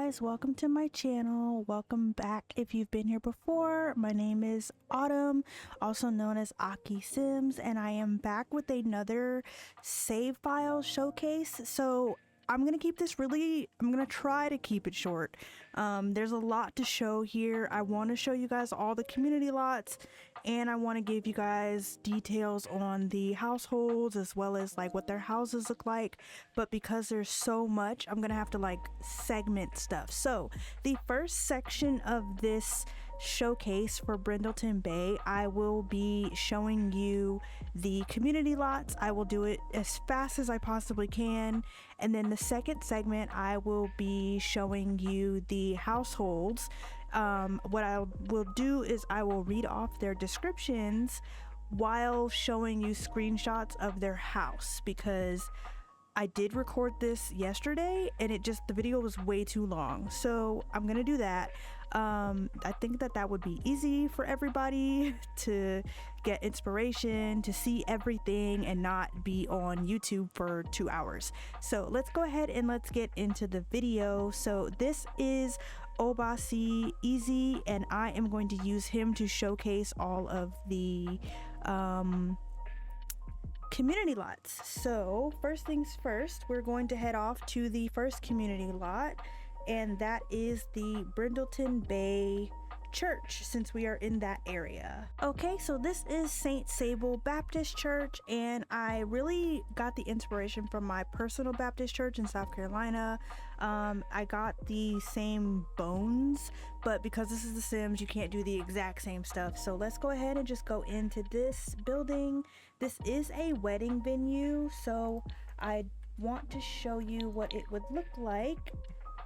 guys, welcome to my channel. Welcome back if you've been here before. My name is Autumn, also known as akiisims, and I am back with another save file showcase. So I'm gonna try to keep it short. There's a lot to show here. I want to show you guys all the community lots, and I want to give you guys details on the households as well as like what their houses look like. But because there's so much, I'm gonna have to like segment stuff. So the first section of this showcase for Brindleton Bay, I will be showing you the community lots. I will do it as fast as I possibly can, and then the second segment I will be showing you the households. What I will do is I will read off their descriptions while showing you screenshots of their house, because I did record this yesterday and the video was way too long. So I'm gonna do that. I think that would be easy for everybody to get inspiration, to see everything and not be on YouTube for 2 hours. So let's go ahead and let's get into the video. So this is Obasi Easy, and I am going to use him to showcase all of the community lots. So first things first, we're going to head off to the first community lot, and that is the Brindleton Bay Church, since we are in that area. Okay, so this is St. Sable Baptist Church, and I really got the inspiration from my personal Baptist church in South Carolina. I got the same bones, but because this is The Sims, you can't do the exact same stuff. So let's go ahead and just go into this building. This is a wedding venue, so I want to show you what it would look like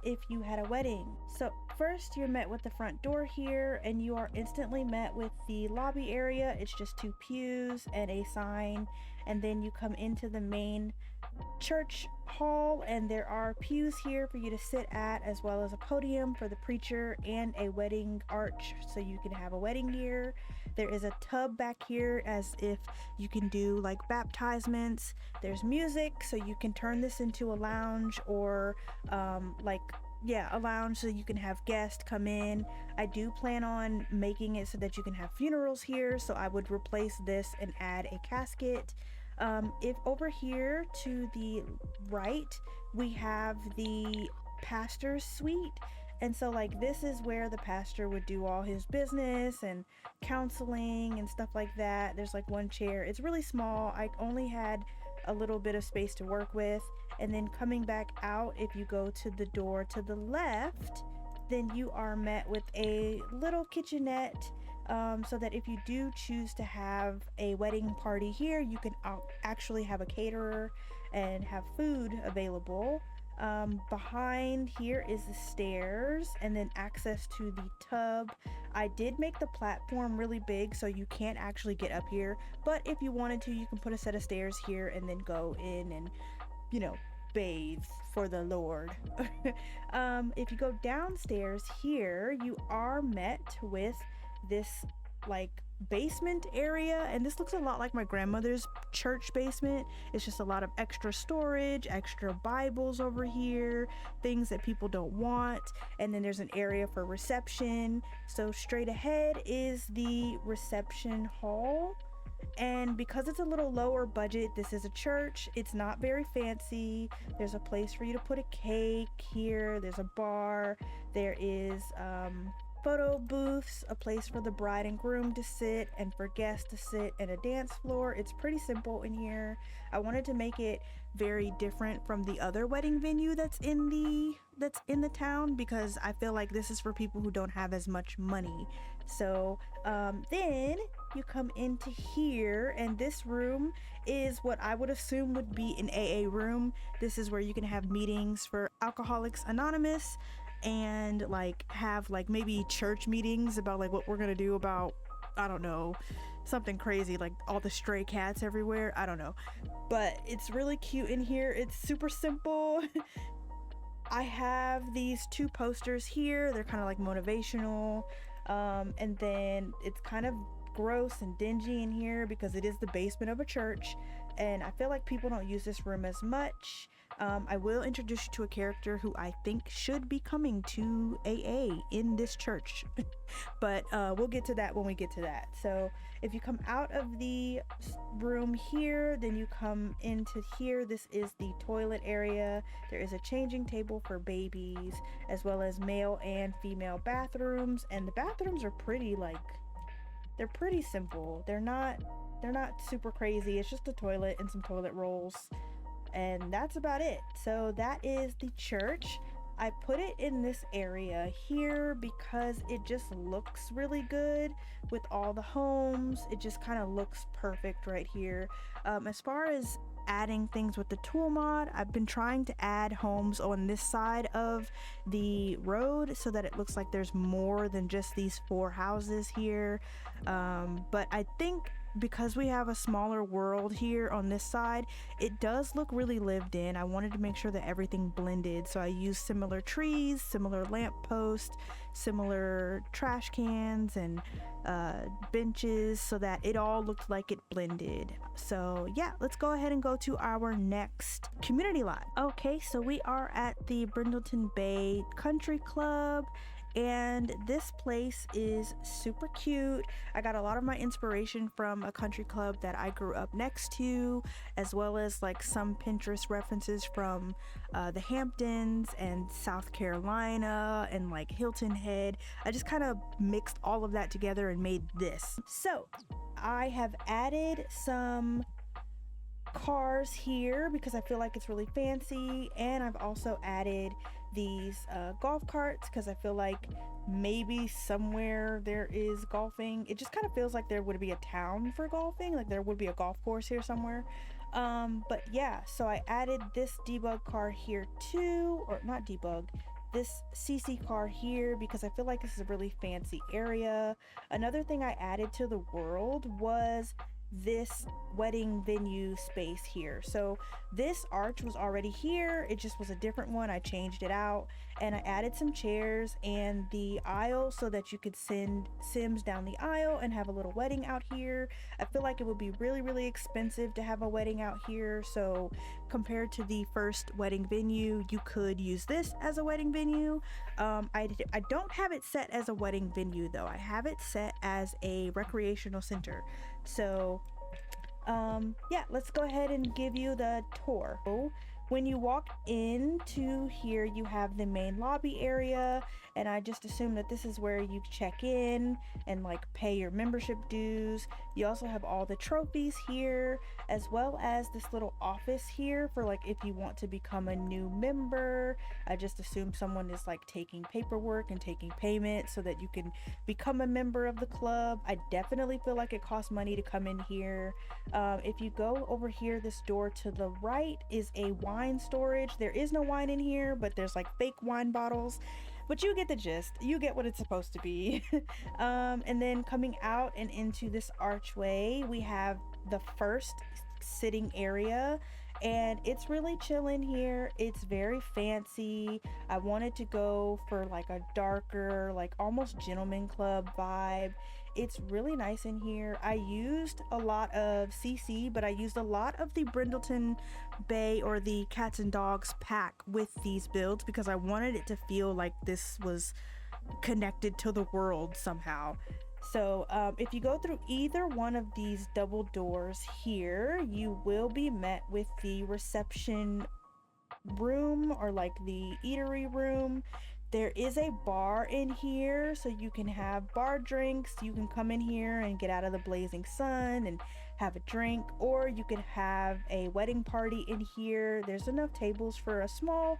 if you had a wedding. So first you're met with the front door here, and you are instantly met with the lobby area. It's just 2 pews and a sign, and then you come into the main church hall, and there are pews here for you to sit at, as well as a podium for the preacher and a wedding arch so you can have a wedding here. There is a tub back here as if you can do like baptisements. There's music, so you can turn this into a lounge, or a lounge so you can have guests come in. I do plan on making it so that you can have funerals here, so I would replace this and add a casket. If over here to the right we have the pastor's suite, and so like this is where the pastor would do all his business and counseling and stuff like that. There's like one chair. It's really small. I only had a little bit of space to work with. And then coming back out, if you go to the door to the left, then you are met with a little kitchenette, so that if you do choose to have a wedding party here, you can actually have a caterer and have food available. Behind here is the stairs, and then access to the tub. I did make the platform really big so you can't actually get up here, but if you wanted to, you can put a set of stairs here and then go in and, you know, bathe for the Lord. If you go downstairs here, you are met with this like basement area, and this looks a lot like my grandmother's church basement. It's just a lot of extra storage, extra Bibles over here, things that people don't want, and then there's an area for reception. So straight ahead is the reception hall, and because it's a little lower budget, this is a church, it's not very fancy. There's a place for you to put a cake here, there's a bar, there is photo booths, a place for the bride and groom to sit and for guests to sit, and a dance floor. It's pretty simple in here. I wanted to make it very different from the other wedding venue that's in the town, because I feel like this is for people who don't have as much money. So then you come into here, and this room is what I would assume would be an AA room. This is where you can have meetings for Alcoholics Anonymous, and like have like maybe church meetings about like what we're gonna do about, I don't know, something crazy like all the stray cats everywhere. I don't know, but it's really cute in here. It's super simple. I have these 2 posters here. They're kind of like motivational, and then it's kind of gross and dingy in here because it is the basement of a church. and I feel like people don't use this room as much. I will introduce you to a character who I think should be coming to AA in this church, but we'll get to that when we get to that. So if you come out of the room here, then you come into here. This is the toilet area. There is a changing table for babies, as well as male and female bathrooms, and the bathrooms are pretty, like, they're pretty simple. They're not super crazy. It's just a toilet and some toilet rolls, and that's about it. So that is the church. I put it in this area here because it just looks really good with all the homes. It just kind of looks perfect right here. As far as adding things with the tool mod, I've been trying to add homes on this side of the road so that it looks like there's more than just these 4 houses here. But I think because we have a smaller world here on this side, it does look really lived in. I wanted to make sure that everything blended, so I used similar trees, similar lampposts, similar trash cans and benches, so that it all looked like it blended. So yeah, let's go ahead and go to our next community lot. Okay, so we are at the Brindleton Bay Country Club, and this place is super cute. I got a lot of my inspiration from a country club that I grew up next to, as well as like some Pinterest references from the Hamptons and South Carolina and like Hilton Head. I just kind of mixed all of that together and made this. So I have added some cars here because I feel like it's really fancy, and I've also added these golf carts because I feel like maybe somewhere there is golfing. It just kind of feels like there would be a town for golfing, like there would be a golf course here somewhere. But yeah, so I added this debug car here too, or not debug, this CC car here because I feel like this is a really fancy area. Another thing I added to the world was this wedding venue space here. So this arch was already here, it just was a different one. I changed it out and I added some chairs and the aisle so that you could send Sims down the aisle and have a little wedding out here. I feel like it would be really expensive to have a wedding out here, so compared to the first wedding venue, you could use this as a wedding venue. I don't have it set as a wedding venue though. I have it set as a recreational center. So yeah, let's go ahead and give you the tour. When you walk into here, you have the main lobby area, and I just assume that this is where you check in and like pay your membership dues. You also have all the trophies here, as well as this little office here for like if you want to become a new member. I just assume someone is like taking paperwork and taking payment so that you can become a member of the club. I definitely feel like it costs money to come in here. If you go over here, this door to the right is a wine storage. There is no wine in here, but there's like fake wine bottles, but you get the gist. You get what it's supposed to be. And then coming out and into this archway, we have the first sitting area, and it's really chill in here. It's very fancy. I wanted to go for like a darker, like almost gentleman club vibe. It's really nice in here. I used a lot of CC, but I used a lot of the Brindleton Bay or the Cats and Dogs pack with these builds because I wanted it to feel like this was connected to the world somehow. So if you go through either one of these double doors here, you will be met with the reception room or like the eatery room. There is a bar in here, so you can have bar drinks. You can come in here and get out of the blazing sun and have a drink, or you can have a wedding party in here. There's enough tables for a small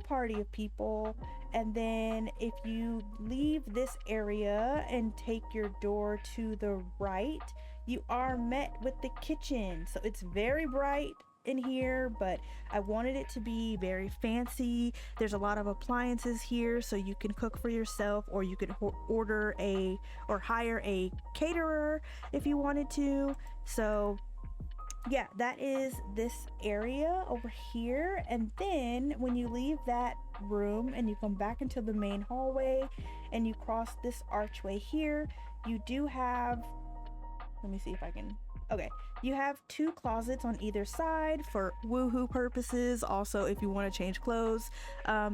party of people. And then if you leave this area and take your door to the right, you are met with the kitchen. So it's very bright in here, but I wanted it to be very fancy. There's a lot of appliances here, so you can cook for yourself, or you could order or hire a caterer if you wanted to. So yeah, that is this area over here. And then when you leave that room and you come back into the main hallway and you cross this archway here, you do have, let me see if I can, Okay, you have 2 closets on either side for woohoo purposes. Also, if you want to change clothes,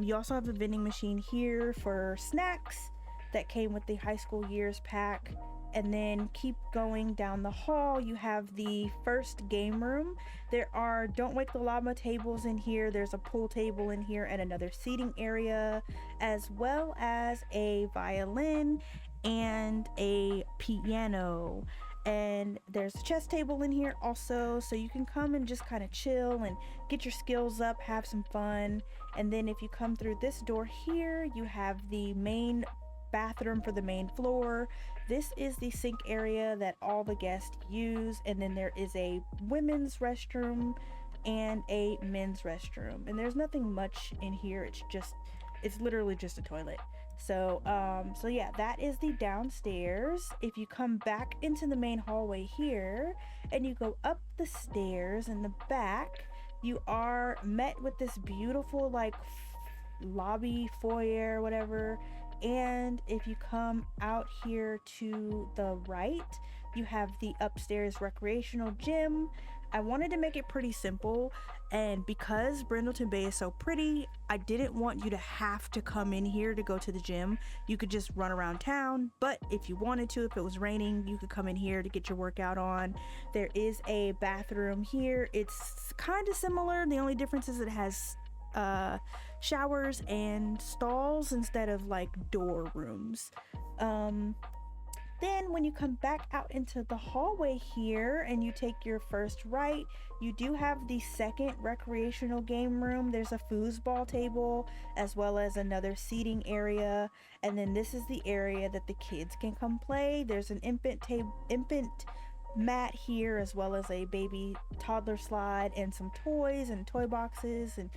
you also have a vending machine here for snacks that came with the high school years pack. And then keep going down the hall, you have the first game room. There are don't wake the llama tables in here. There's a pool table in here and another seating area, as well as a violin and a piano. And there's a chess table in here also, so you can come and just kind of chill and get your skills up, have some fun. And then if you come through this door here, you have the main bathroom for the main floor. This is the sink area that all the guests use, and then there is a women's restroom and a men's restroom. And there's nothing much in here. It's literally just a toilet. So yeah, that is the downstairs. If you come back into the main hallway here and you go up the stairs in the back, you are met with this beautiful like lobby, foyer, whatever. And if you come out here to the right, you have the upstairs recreational gym. I wanted to make it pretty simple, and because Brindleton Bay is so pretty, I didn't want you to have to come in here to go to the gym. You could just run around town, but if you wanted to, if it was raining, you could come in here to get your workout on. There is a bathroom here. It's kind of similar. The only difference is it has showers and stalls instead of like door rooms. Then when you come back out into the hallway here and you take your first right, you do have the second recreational game room. There's a foosball table as well as another seating area, and then this is the area that the kids can come play. There's an infant mat here, as well as a baby toddler slide and some toys and toy boxes, and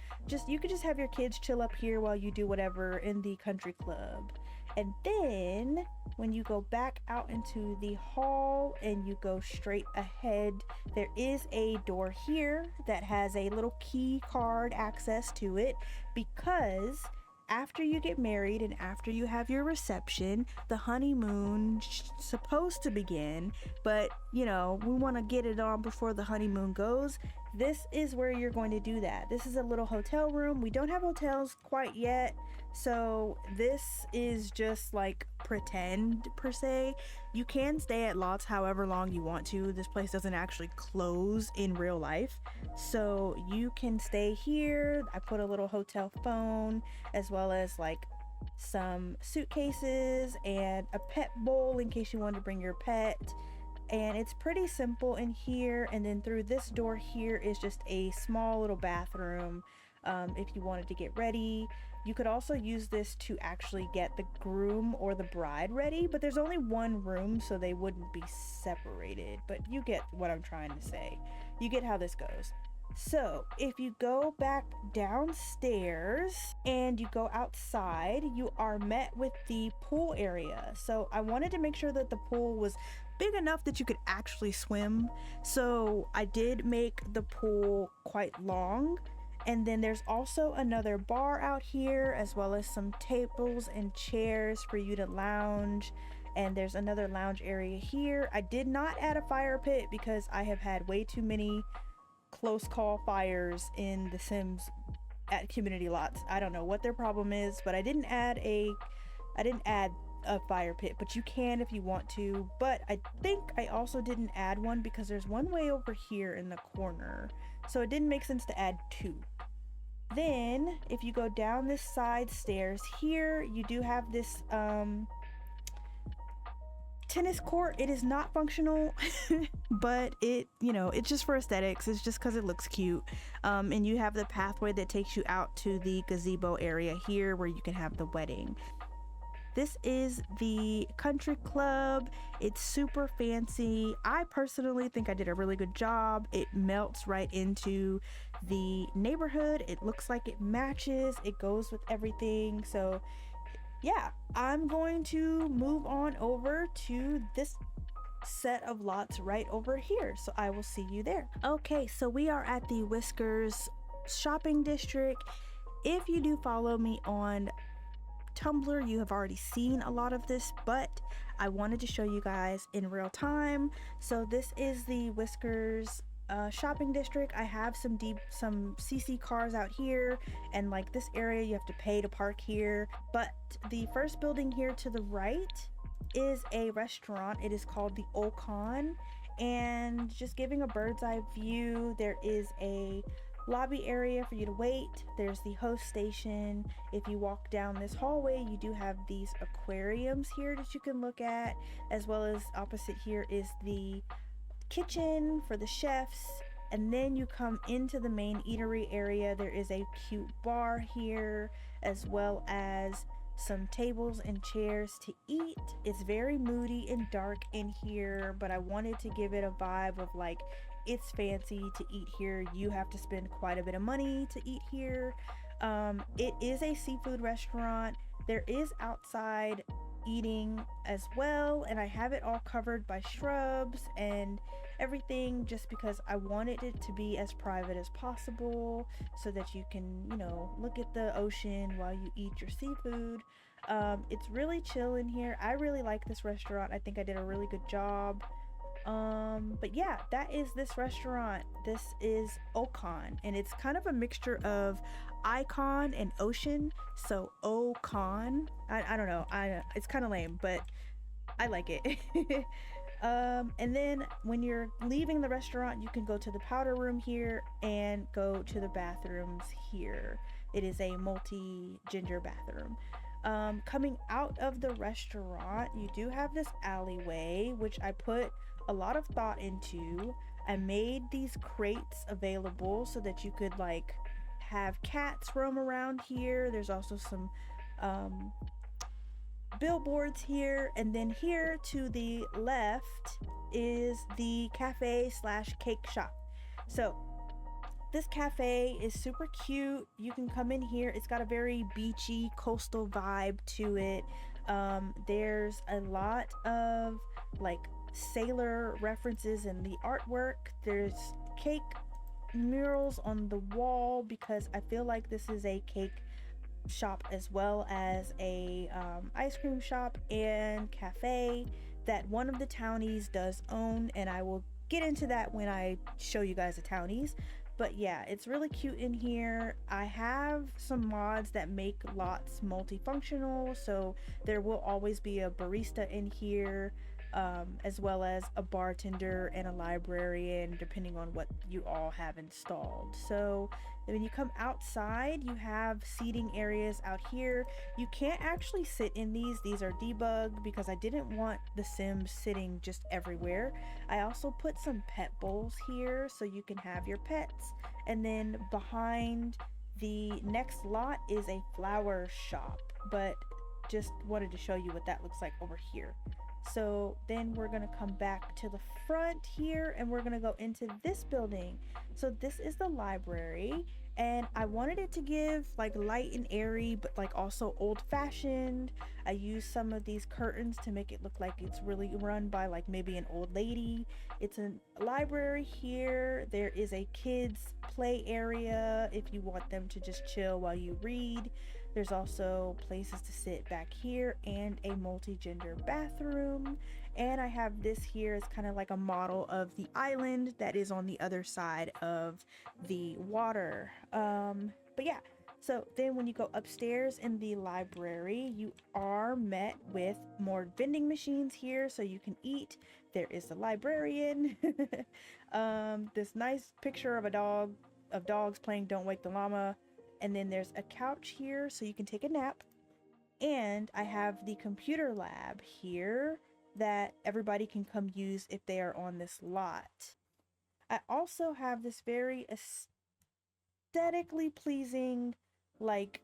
you could just have your kids chill up here while you do whatever in the country club. And then when you go back out into the hall and you go straight ahead, there is a door here that has a little key card access to it, because after you get married and after you have your reception, the honeymoon supposed to begin, but we want to get it on before the honeymoon goes. This is where you're going to do that. This is a little hotel room. We don't have hotels quite yet, so this is just like pretend per se. You can stay at Lots however long you want to. This place doesn't actually close in real life, so you can stay here. I put a little hotel phone as well as like some suitcases and a pet bowl in case you want to bring your pet. And it's pretty simple in here. And then through this door here is just a small little bathroom if you wanted to get ready. You could also use this to actually get the groom or the bride ready, but there's only one room, so they wouldn't be separated. But you get what I'm trying to say. You get how this goes. So if you go back downstairs and you go outside, you are met with the pool area. So I wanted to make sure that the pool was big enough that you could actually swim. So I did make the pool quite long. And then there's also another bar out here, as well as some tables and chairs for you to lounge. And there's another lounge area here. I did not add a fire pit because I have had way too many close call fires in The Sims at community lots. I don't know what their problem is, but I didn't add a fire pit, but you can if you want to. But I think I also didn't add one because there's one way over here in the corner, so it didn't make sense to add two. Then if you go down this side stairs here, you do have this tennis court. It is not functional but it's just for aesthetics. It's just because it looks cute. And you have the pathway that takes you out to the gazebo area here where you can have the wedding. This is the country club. It's super fancy. I personally think I did a really good job. It melts right into the neighborhood. It looks like it matches. It goes with everything. So yeah, I'm going to move on over to this set of lots right over here. So I will see you there. Okay, so we are at the Whiskers shopping district. If you do follow me on Tumblr, you have already seen a lot of this, but I wanted to show you guys in real time. So this is the Whiskers shopping district. I have some CC cars out here, and like this area you have to pay to park here. But the first building here to the right is a restaurant. It is called the Ocon, and just giving a bird's eye view, there is a lobby area for you to wait. There's the host station. If you walk down this hallway, you do have these aquariums here that you can look at, as well as opposite here is the kitchen for the chefs. And then you come into the main eatery area. There is a cute bar here, as well as some tables and chairs to eat. It's very moody and dark in here, but I wanted to give it a vibe of like, it's fancy to eat here. You have to spend quite a bit of money to eat here. It is a seafood restaurant. There is outside eating as well, and I have it all covered by shrubs and everything, just because I wanted it to be as private as possible so that you can, you know, look at the ocean while you eat your seafood. It's really chill in here. I really like this restaurant. I think I did a really good job. But yeah, that is this restaurant. This is Ocon, and it's kind of a mixture of icon and ocean, so Ocon. I don't know, it's kind of lame, but I like it. And then when you're leaving the restaurant, you can go to the powder room here and go to the bathrooms here. It is a multi-gender bathroom. Coming out of the restaurant, you do have this alleyway, which I put a lot of thought into. I made these crates available so that you could like have cats roam around here. There's also some billboards here, and then here to the left is the cafe slash cake shop. So this cafe is super cute. You can come in here. It's got a very beachy coastal vibe to it. There's a lot of like sailor references in the artwork. There's cake murals on the wall because I feel like this is a cake shop as well as a ice cream shop and cafe that one of the townies does own, and I will get into that when I show you guys the townies. But yeah, it's really cute in here. I have some mods that make lots multifunctional, so there will always be a barista in here, as well as a bartender and a librarian, depending on what you all have installed. So when you come outside, you have seating areas out here. You can't actually sit in these are debugged because I didn't want the Sims sitting just everywhere. I also put some pet bowls here so you can have your pets. And then behind the next lot is a flower shop, but just wanted to show you what that looks like over here. So then we're gonna come back to the front here and we're gonna go into this building. So this is the library, and I wanted it to give like light and airy, but like also old-fashioned. I used some of these curtains to make it look like it's really run by like maybe an old lady. It's a library here. There is a kids play area if you want them to just chill while you read. There's also places to sit back here and a multi-gender bathroom. And I have this here as kind of like a model of the island that is on the other side of the water. But yeah, so then when you go upstairs in the library, you are met with more vending machines here so you can eat. There is a librarian. This nice picture of dogs playing Don't Wake the Llama. And then there's a couch here so you can take a nap. And I have the computer lab here that everybody can come use if they are on this lot. I also have this very aesthetically pleasing like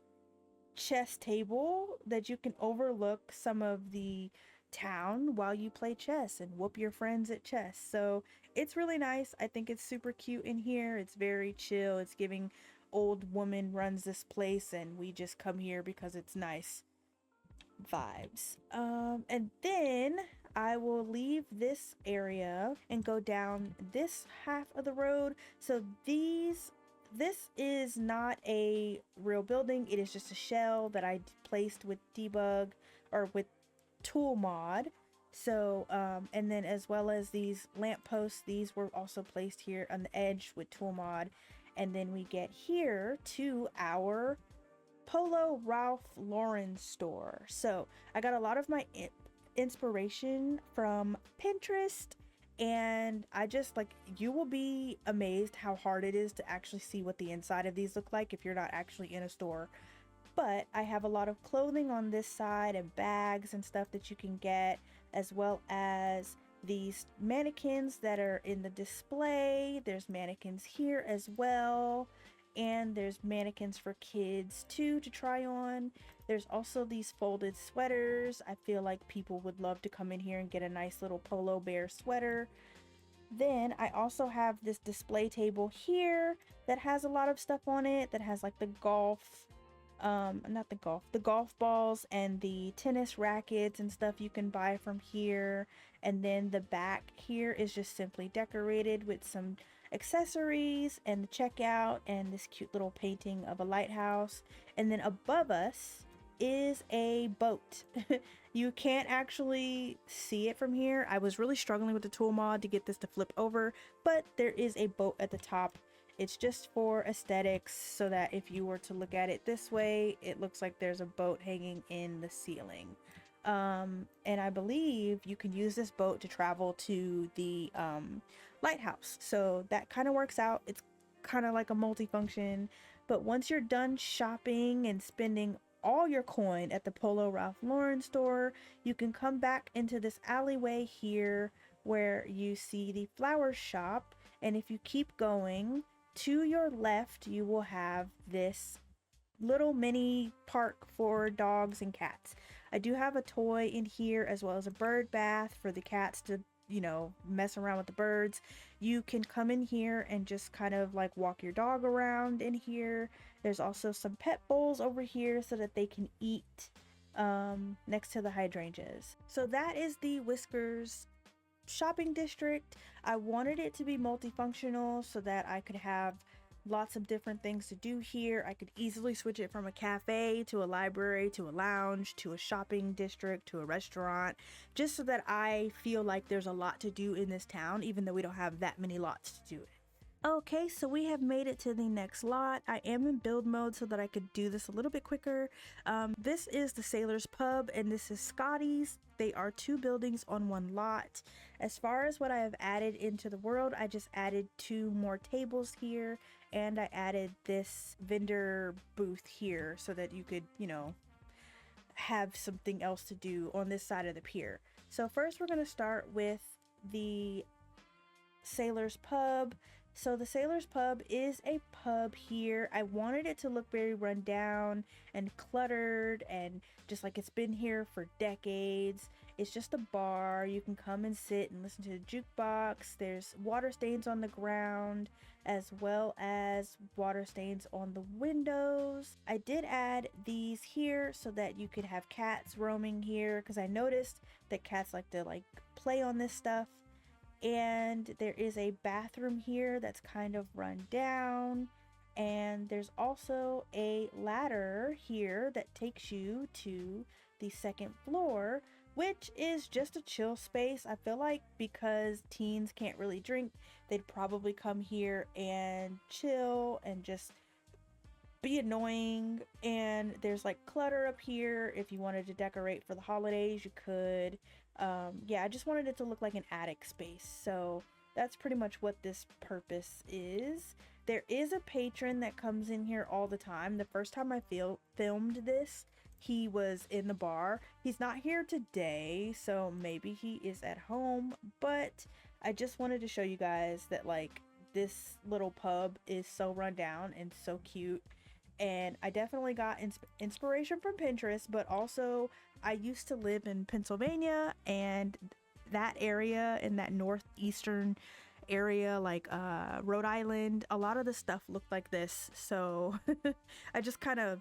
chess table that you can overlook some of the town while you play chess and whoop your friends at chess. So it's really nice. I think it's super cute in here. It's very chill. It's giving old woman runs this place and we just come here because it's nice vibes. And then I will leave this area and go down this half of the road. So this is not a real building. It is just a shell that I placed with debug or with tool mod. So, and then as well as these lampposts, these were also placed here on the edge with tool mod. And then we get here to our Polo Ralph Lauren store. So I got a lot of my inspiration from Pinterest, and I just like, you will be amazed how hard it is to actually see what the inside of these look like if you're not actually in a store. But I have a lot of clothing on this side and bags and stuff that you can get, as well as these mannequins that are in the display. There's mannequins here as well, and there's mannequins for kids too to try on. There's also these folded sweaters. I feel like people would love to come in here and get a nice little polo bear sweater. Then I also have this display table here that has a lot of stuff on it, that has like the the golf balls and the tennis rackets and stuff you can buy from here. And then the back here is just simply decorated with some accessories and the checkout and this cute little painting of a lighthouse. And then above us is a boat. You can't actually see it from here. I was really struggling with the tool mod to get this to flip over, but there is a boat at the top. It's just for aesthetics, so that if you were to look at it this way, it looks like there's a boat hanging in the ceiling. And I believe you can use this boat to travel to the lighthouse. So that kind of works out. It's kind of like a multifunction. But once you're done shopping and spending all your coin at the Polo Ralph Lauren store, you can come back into this alleyway here where you see the flower shop. And if you keep going, to your left, you will have this little mini park for dogs and cats. I do have a toy in here, as well as a bird bath for the cats to, you know, mess around with the birds. You can come in here and just kind of like walk your dog around in here. There's also some pet bowls over here so that they can eat next to the hydrangeas. So that is the Whiskers shopping district. I wanted it to be multifunctional so that I could have lots of different things to do here. I could easily switch it from a cafe to a library to a lounge to a shopping district to a restaurant, just so that I feel like there's a lot to do in this town, even though we don't have that many lots to do it. Okay, so we have made it to the next lot. I am in build mode so that I could do this a little bit quicker. This is the Sailor's Pub, and this is Scotty's. They are two buildings on one lot. As far as what I have added into the world, I just added 2 more tables here, and I added this vendor booth here so that you could, you know, have something else to do on this side of the pier. So first we're going to start with the Sailor's Pub. So the Sailor's Pub is a pub here. I wanted it to look very run down and cluttered and just like it's been here for decades. It's just a bar. You can come and sit and listen to the jukebox. There's water stains on the ground, as well as water stains on the windows. I did add these here so that you could have cats roaming here, because I noticed that cats like to like play on this stuff. And there is a bathroom here that's kind of run down, and there's also a ladder here that takes you to the 2nd floor, which is just a chill space. I feel like because teens can't really drink, they'd probably come here and chill and just be annoying. And there's like clutter up here. If you wanted to decorate for the holidays, you could. Yeah, I just wanted it to look like an attic space. So that's pretty much what this purpose is. There is a patron that comes in here all the time. The first time I filmed this, he was in the bar. He's not here today, so maybe he is at home, but I just wanted to show you guys that like this little pub is so run down and so cute. And I definitely got inspiration from Pinterest, but also I used to live in Pennsylvania, and that area in that northeastern area, like Rhode Island, a lot of the stuff looked like this. So I just kind of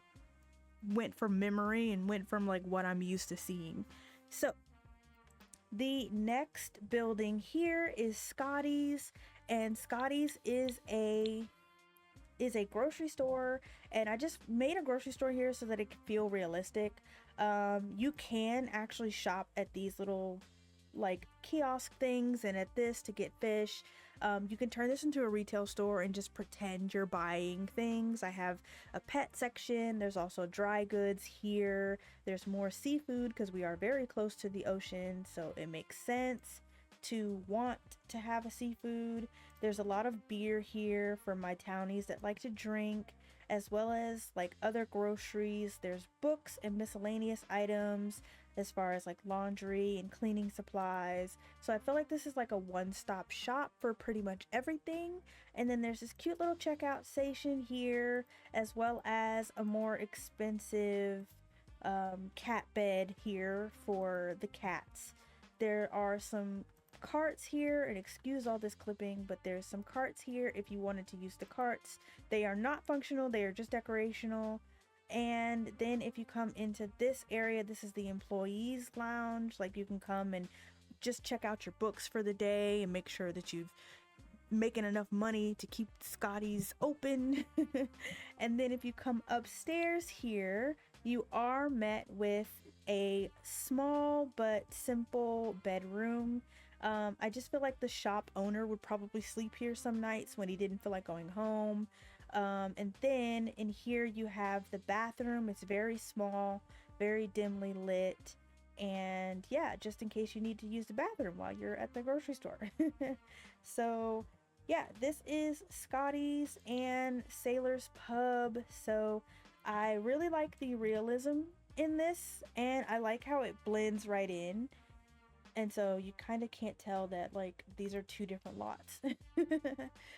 went from memory and went from like what I'm used to seeing. So the next building here is Scotty's, and Scotty's is a grocery store, and I just made a grocery store here so that it could feel realistic. You can actually shop at these little like kiosk things, and at this to get fish. You can turn this into a retail store and just pretend you're buying things. I have a pet section. There's also dry goods here. There's more seafood because we are very close to the ocean, so it makes sense to want to have a seafood. There's a lot of beer here for my townies that like to drink, as well as like other groceries. There's books and miscellaneous items as far as like laundry and cleaning supplies. So I feel like this is like a one-stop shop for pretty much everything. And then there's this cute little checkout station here, as well as a more expensive cat bed here for the cats. There are some carts here, and excuse all this clipping, but there's some carts here if you wanted to use the carts. They are not functional, they are just decorational. And then if you come into this area, this is the employees lounge. Like, you can come and just check out your books for the day and make sure that you've making enough money to keep Scotty's open. And then if you come upstairs here, you are met with a small but simple bedroom. I just feel like the shop owner would probably sleep here some nights when he didn't feel like going home. And then in here you have the bathroom. It's very small, very dimly lit, and yeah, just in case you need to use the bathroom while you're at the grocery store. So yeah, this is Scotty's and Sailor's Pub. So I really like the realism in this, and I like how it blends right in. And so you kind of can't tell that like these are two different lots.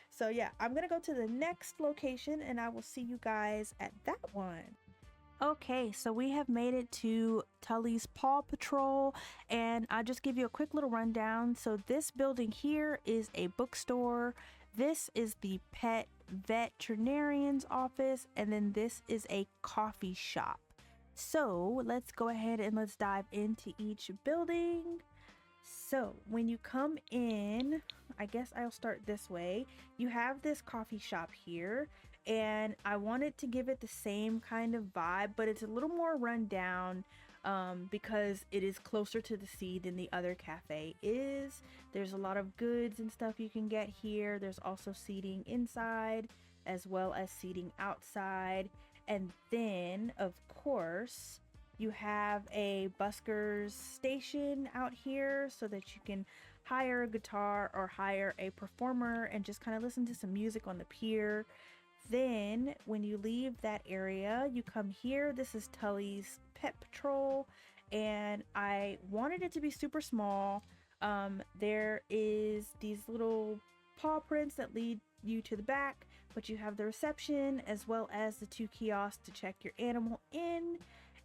So yeah, I'm gonna go to the next location and I will see you guys at that one. Okay, so we have made it to Tully's Paw Patrol, and I'll just give you a quick little rundown. So this building here is a bookstore. This is the pet veterinarian's office, and then this is a coffee shop. So let's go ahead and let's dive into each building. So when you come in, I guess I'll start this way. You have this coffee shop here, and I wanted to give it the same kind of vibe, but it's a little more run down because it is closer to the sea than the other cafe is. There's a lot of goods and stuff you can get here. There's also seating inside as well as seating outside. And then, of course, you have a busker's station out here so that you can hire a guitar or hire a performer and just kind of listen to some music on the pier. Then when you leave that area, you come here. This is Tully's Pet Patrol, and I wanted it to be super small. There is these little paw prints that lead you to the back, but you have the reception as well as the two kiosks to check your animal in,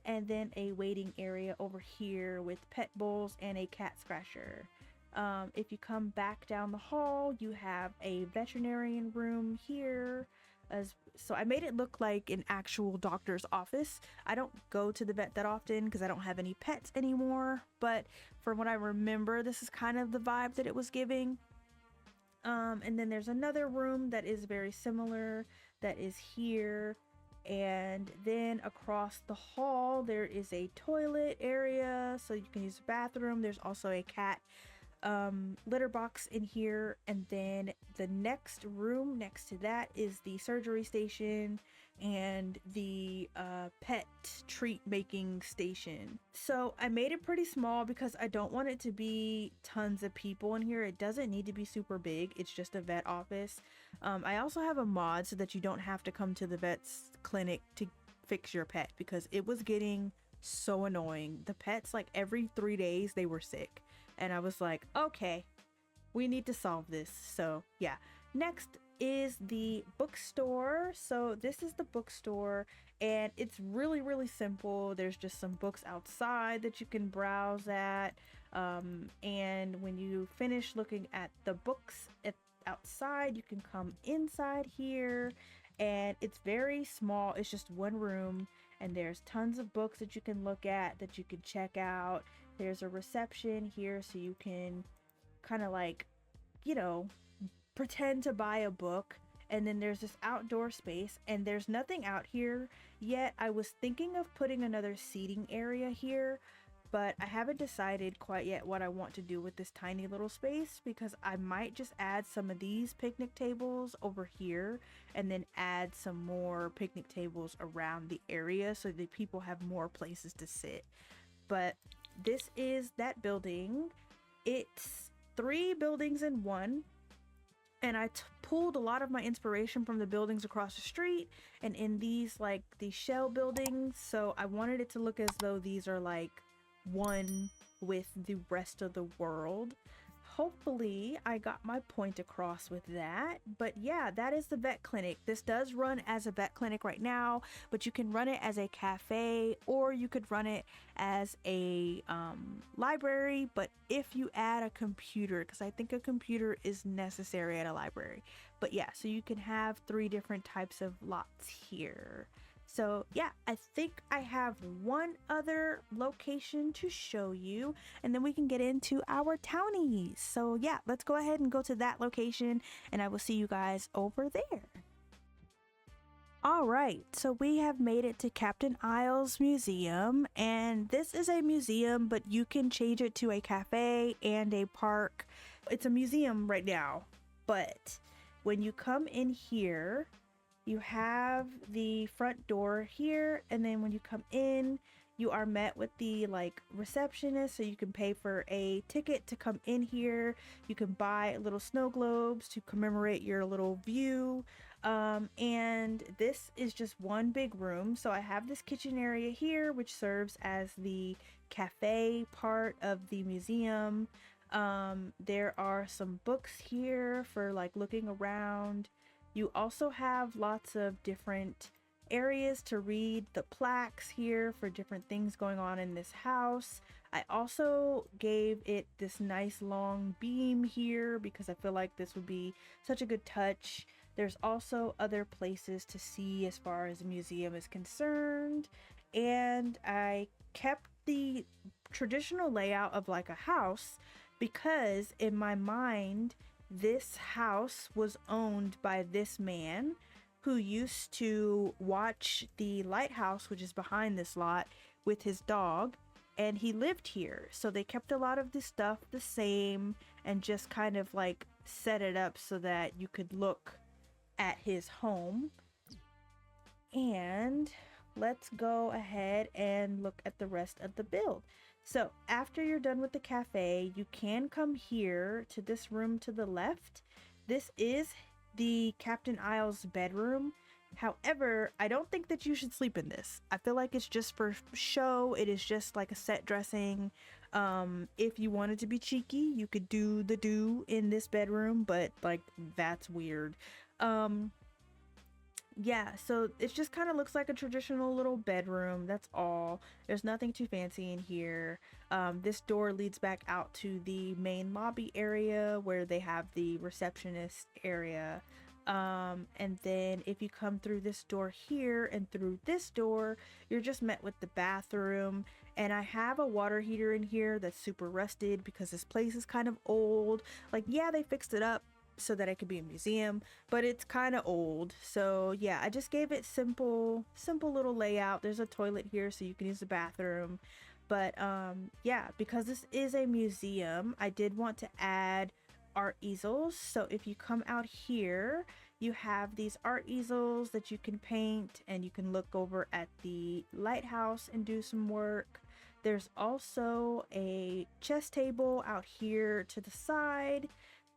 and then a waiting area over here with pet bowls and a cat scratcher. If you come back down the hall, you have a veterinarian room here. So I made it look like an actual doctor's office. I don't go to the vet that often because I don't have any pets anymore, but from what I remember, this is kind of the vibe that it was giving. And then there's another room that is very similar that is here. And then across the hall there is a toilet area so you can use the bathroom. There's also a cat litter box in here, and then the next room next to that is the surgery station and the pet treat making station. So I made it pretty small because I don't want it to be tons of people in here. It doesn't need to be super big. It's just a vet office. I also have a mod so that you don't have to come to the vet's clinic to fix your pet because it was getting so annoying. The pets, like every 3 days they were sick, and I was like, okay, we need to solve this. So yeah, next is the bookstore. So this is the bookstore, and it's really simple. There's just some books outside that you can browse at, and when you finish looking at the books outside, you can come inside here, and it's very small. It's just one room, and there's tons of books that you can look at, that you can check out. There's a reception here so you can kind of like, you know, pretend to buy a book. And then there's this outdoor space, and there's nothing out here yet. I was thinking of putting another seating area here, but I haven't decided quite yet what I want to do with this tiny little space, because I might just add some of these picnic tables over here and then add some more picnic tables around the area so that people have more places to sit. But this is that building. It's 3 buildings in one. And I pulled a lot of my inspiration from the buildings across the street and in these shell buildings. So I wanted it to look as though these are like one with the rest of the world. Hopefully I got my point across with that. But yeah, that is the vet clinic. This does run as a vet clinic right now, but you can run it as a cafe, or you could run it as a library. But if you add a computer, because I think a computer is necessary at a library. But yeah, so you can have 3 different types of lots here. So yeah, I think I have one other location to show you, and then we can get into our townies. So yeah, let's go ahead and go to that location, and I will see you guys over there. All right, so we have made it to Captain Isles Museum, and this is a museum, but you can change it to a cafe and a park. It's a museum right now, but when you come in here, you have the front door here, and then when you come in, you are met with the receptionist, so you can pay for a ticket to come in here. You can buy little snow globes to commemorate your little view. And this is just one big room. So I have this kitchen area here, which serves as the cafe part of the museum. There are some books here for looking around. You also have lots of different areas to read the plaques here for different things going on in this house. I also gave it this nice long beam here because I feel like this would be such a good touch. There's also other places to see as far as the museum is concerned, and I kept the traditional layout of like a house because in my mind this house was owned by this man who used to watch the lighthouse, which is behind this lot, with his dog, and he lived here. So they kept a lot of this stuff the same and just kind of like set it up so that you could look at his home. And let's go ahead and look at the rest of the build. So after you're done with the cafe, you can come here to this room to the left. This is the Captain Isles bedroom. However, I don't think that you should sleep in this. I feel like it's just for show. It is just like a set dressing. If you wanted to be cheeky, you could do the do in this bedroom, but like that's weird. Yeah, so it just kind of looks like a traditional little bedroom. That's all. There's nothing too fancy in here. This door leads back out to the main lobby area where they have the receptionist area. And then if you come through this door here and through this door, you're just met with the bathroom. And I have a water heater in here that's super rusted because this place is kind of old. Like, yeah, they fixed it up so that it could be a museum, but it's kind of old. So yeah, I just gave it simple little layout. There's a toilet here so you can use the bathroom. But yeah, because this is a museum, I did want to add art easels. So if you come out here, you have these art easels that you can paint and you can look over at the lighthouse and do some work. There's also a chess table out here to the side,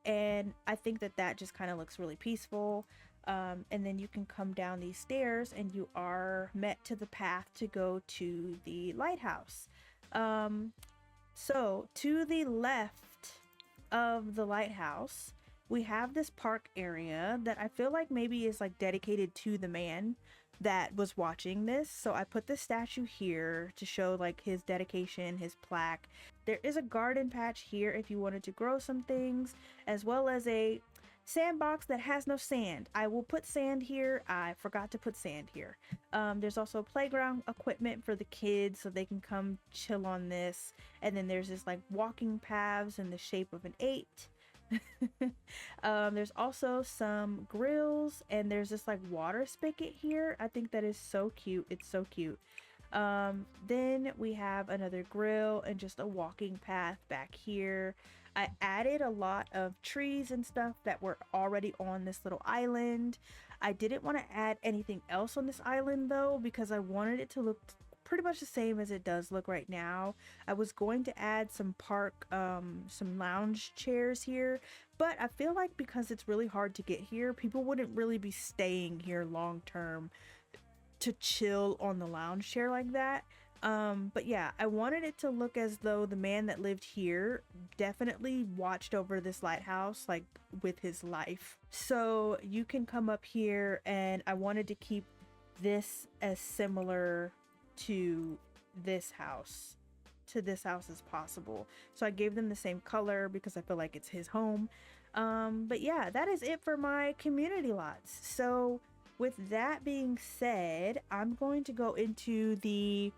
and I think that that just kind of looks really peaceful. And then you can come down these stairs and you are met to the path to go to the lighthouse. So to the left of the lighthouse, we have this park area that I feel like maybe is like dedicated to the man that was watching this. So I put the statue here to show like his dedication, his plaque. There is a garden patch here if you wanted to grow some things, as well as a sandbox that has no sand. I will put sand here. I forgot to put sand here. There's also playground equipment for the kids so they can come chill on this. And then there's this like walking paths in the shape of an 8. There's also some grills, and there's this like water spigot here. I think that is so cute. It's so cute. Then we have another grill and just a walking path back here. I added a lot of trees and stuff that were already on this little island. I didn't want to add anything else on this island though, because I wanted it to look pretty much the same as it does look right now. I was going to add some some lounge chairs here, but I feel like because it's really hard to get here, people wouldn't really be staying here long term to chill on the lounge chair like that. But yeah, I wanted it to look as though the man that lived here definitely watched over this lighthouse like with his life. So you can come up here, and I wanted to keep this as similar to this house as possible. So I gave them the same color because I feel like it's his home. But yeah, that is it for my community lots. So with that being said, I'm going to go into the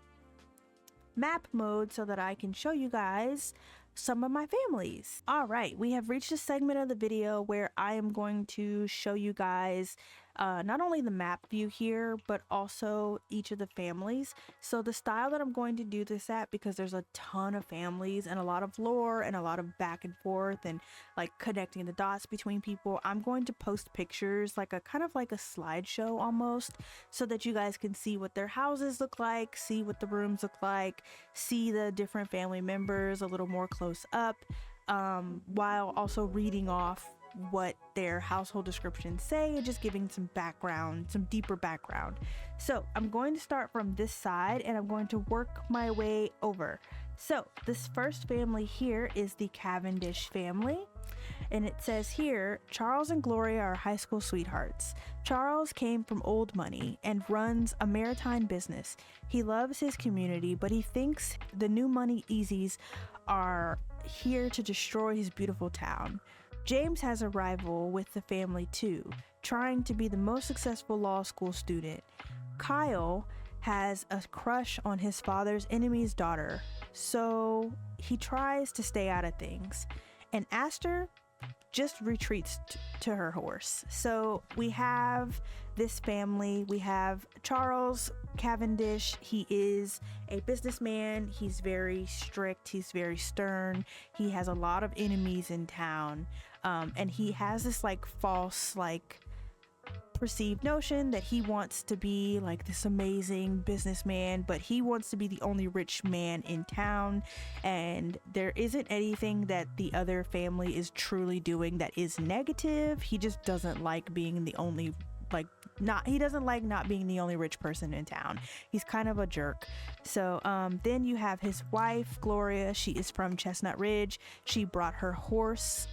map mode so that I can show you guys some of my families. All right, we have reached a segment of the video where I am going to show you guys not only the map view here, but also each of the families. So the style that I'm going to do this at, because there's a ton of families and a lot of lore and a lot of back and forth and like connecting the dots between people, I'm going to post pictures like a kind of like a slideshow almost, so that you guys can see what their houses look like, see what the rooms look like, see the different family members a little more close up, while also reading off what their household descriptions say and just giving some background, some deeper background. So I'm going to start from this side and I'm going to work my way over. So this first family here is the Cavendish family, and it says here, Charles and Gloria are high school sweethearts. Charles came from old money and runs a maritime business. He loves his community, but he thinks the new money easies are here to destroy his beautiful town. James has a rival with the family too, trying to be the most successful law school student. Kyle has a crush on his father's enemy's daughter, so he tries to stay out of things. And Aster just retreats to her horse. So we have this family. We have Charles Cavendish. He is a businessman. He's very strict. He's very stern. He has a lot of enemies in town. And he has this like false like perceived notion that he wants to be like this amazing businessman, but he wants to be the only rich man in town, and there isn't anything that the other family is truly doing that is negative. He just doesn't like being the only he doesn't like not being the only rich person in town. He's kind of a jerk. So then you have his wife Gloria. She is from Chestnut Ridge. She brought her horse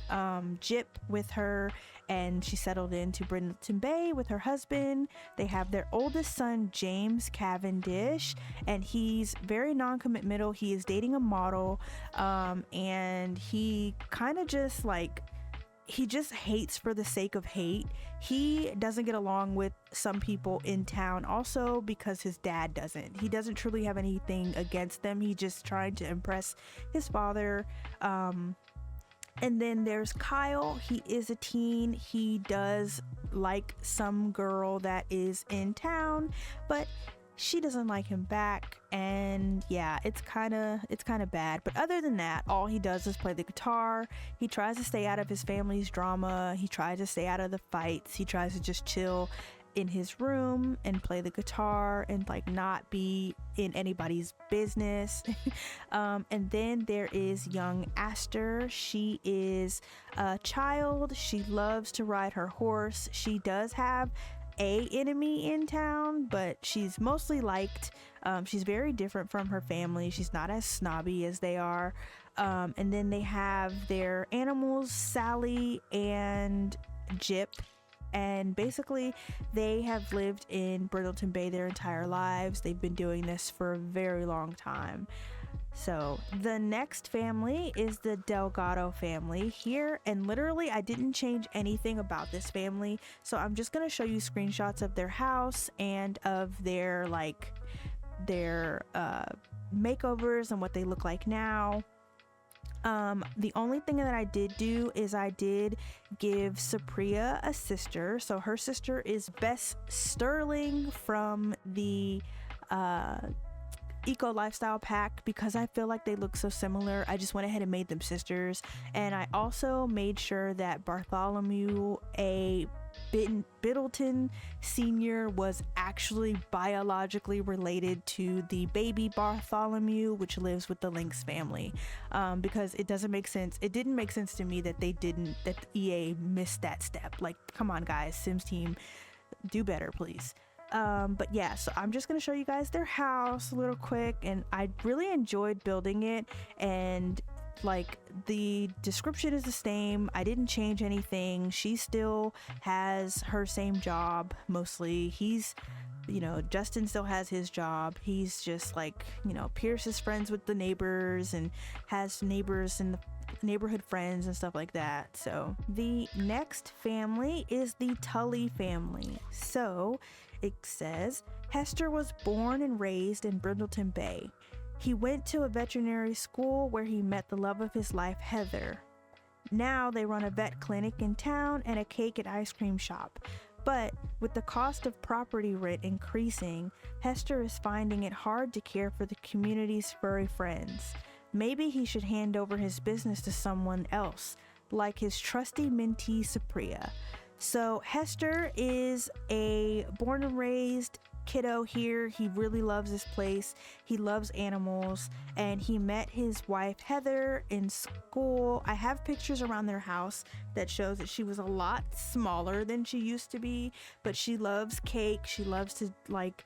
Jip with her, and she settled into Brindleton Bay with her husband. They have their oldest son James Cavendish, and he's very non-committal. He is dating a model, and he kind of just like, he just hates for the sake of hate. He doesn't get along with some people in town also because his dad doesn't. He doesn't truly have anything against them. He just tried to impress his father. And then there's Kyle. He is a teen. He does like some girl that is in town, but she doesn't like him back, and yeah, it's kind of bad. But other than that, all he does is play the guitar. He tries to stay out of his family's drama. He tries to stay out of the fights. He tries to just chill in his room and play the guitar and like not be in anybody's business. And then there is young Aster. She is a child. She loves to ride her horse. She does have a enemy in town, but she's mostly liked. She's very different from her family. She's not as snobby as they are. And then they have their animals, Sally and Jip, and basically they have lived in Brindleton Bay their entire lives. They've been doing this for a very long time. So the next family is the Delgado family here, and literally I didn't change anything about this family, so I'm just gonna show you screenshots of their house and of their makeovers and what they look like now. The only thing that I did do is I did give Supriya a sister. So her sister is Bess Sterling from the eco lifestyle pack, because I feel like they look so similar, I just went ahead and made them sisters. And I also made sure that Bartholomew A. Biddleton Sr. was actually biologically related to the baby Bartholomew, which lives with the Lynx family, because it doesn't make sense. It didn't make sense to me that that the EA missed that step. Like, come on guys, Sims team, do better please. But yeah, so I'm just gonna show you guys their house a little quick, and I really enjoyed building it, and like the description is the same. I didn't change anything. She still has her same job mostly. He's, you know, Justin still has his job. He's just like, you know, Pierce is friends with the neighbors and has neighbors and the neighborhood friends and stuff like that. So the next family is the Tully family. So it says Hester was born and raised in Brindleton Bay. He went to a veterinary school where he met the love of his life, Heather. Now they run a vet clinic in town and a cake and ice cream shop. But with the cost of property rent increasing, Hester is finding it hard to care for the community's furry friends. Maybe he should hand over his business to someone else, like his trusty mentee Supriya. So Hester is a born and raised kiddo here. He really loves this place. He loves animals, and he met his wife Heather in school. I have pictures around their house that shows that she was a lot smaller than she used to be, but she loves cake. She loves to like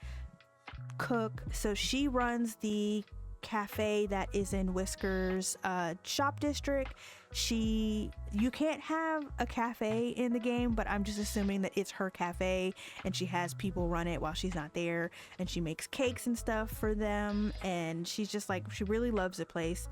cook. So she runs the cafe that is in Whiskers shop district. You can't have a cafe in the game, but I'm just assuming that it's her cafe and she has people run it while she's not there, and she makes cakes and stuff for them, and she's just like, she really loves the place.